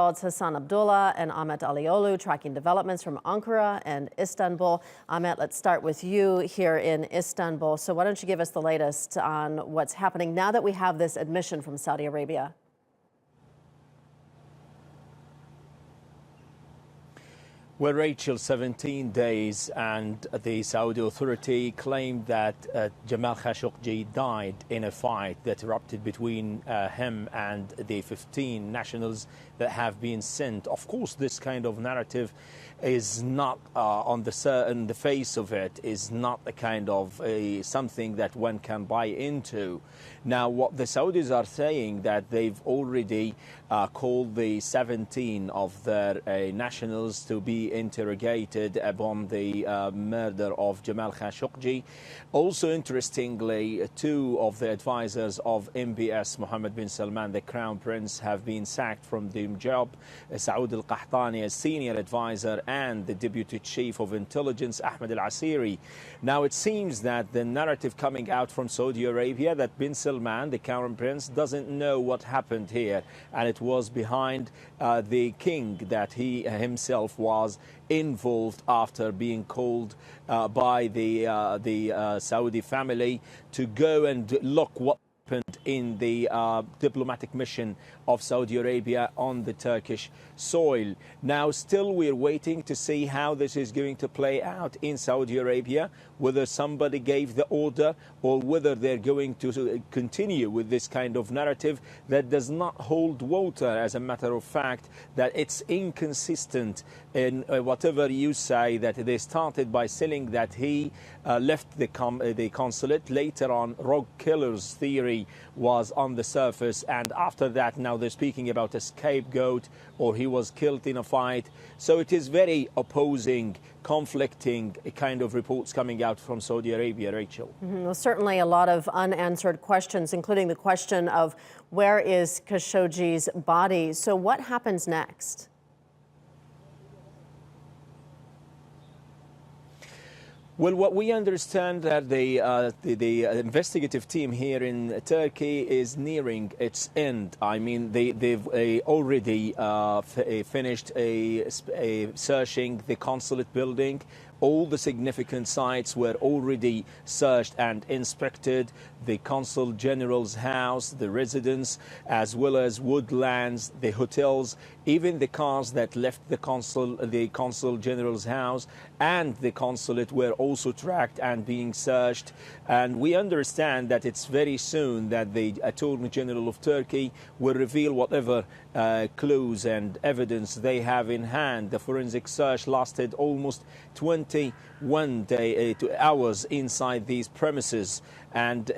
It's Hassan Abdullah and Ahmet Aliolu tracking developments from Ankara and Istanbul. Ahmet, let's start with you here in Istanbul. So why don't you give us the latest on what's happening now that we have this admission from Saudi Arabia? Well, Rachel, 17 days, and the Saudi authority claimed that Jamal Khashoggi died in a fight that erupted between him and the 15 nationals that have been sent. Of course, this kind of narrative is not on the face of it is not a kind of something that one can buy into. Now, what the Saudis are saying that they've already called the 17 of their nationals to be interrogated upon the murder of Jamal Khashoggi. Also, interestingly, two of the advisors of MBS, Mohammed bin Salman, the Crown Prince, have been sacked from the job. Saud al-Qahtani, a senior advisor, and the Deputy Chief of Intelligence, Ahmed al-Asiri. Now, it seems that the narrative coming out from Saudi Arabia that bin Salman, the Crown Prince, doesn't know what happened here, and it was behind the king that he himself was involved after being called by the Saudi family to go and look what happened in the diplomatic mission of Saudi Arabia on the Turkish soil. Now, still we're waiting to see how this is going to play out in Saudi Arabia, whether somebody gave the order or whether they're going to continue with this kind of narrative that does not hold water. As a matter of fact, that it's inconsistent in whatever you say, that they started by saying that he left the consulate. Later on, rogue killers theory was on the surface, and after that now they're speaking about a scapegoat or he was killed in a fight. So it is very opposing, conflicting kind of reports coming out from Saudi Arabia, Rachel. Well, certainly a lot of unanswered questions, including the question of where is Khashoggi's body. So what happens next? Well, what we understand that the investigative team here in Turkey is nearing its end. I mean, they've already finished searching the consulate building. All the significant sites were already searched and inspected. The consul general's house, the residence, as well as woodlands, the hotels, even the cars that left the consul general's house and the consulate were also tracked and being searched. And we understand that it's very soon that the Attorney General of Turkey will reveal whatever clues and evidence they have in hand. The forensic search lasted almost 21 hours inside these premises, and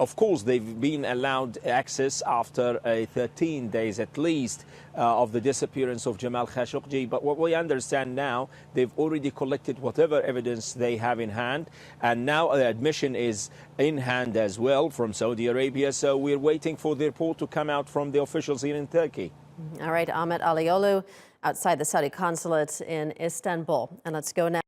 of course they've been allowed access after 13 days at least of the disappearance of Jamal Khashoggi. But what we understand now, they've already collected whatever evidence they have in hand, and now admission is in hand as well from Saudi Arabia. So we're waiting for the report to come out from the officials here in Turkey. All right, Ahmet Aliolu outside the Saudi consulate in Istanbul. And let's go now.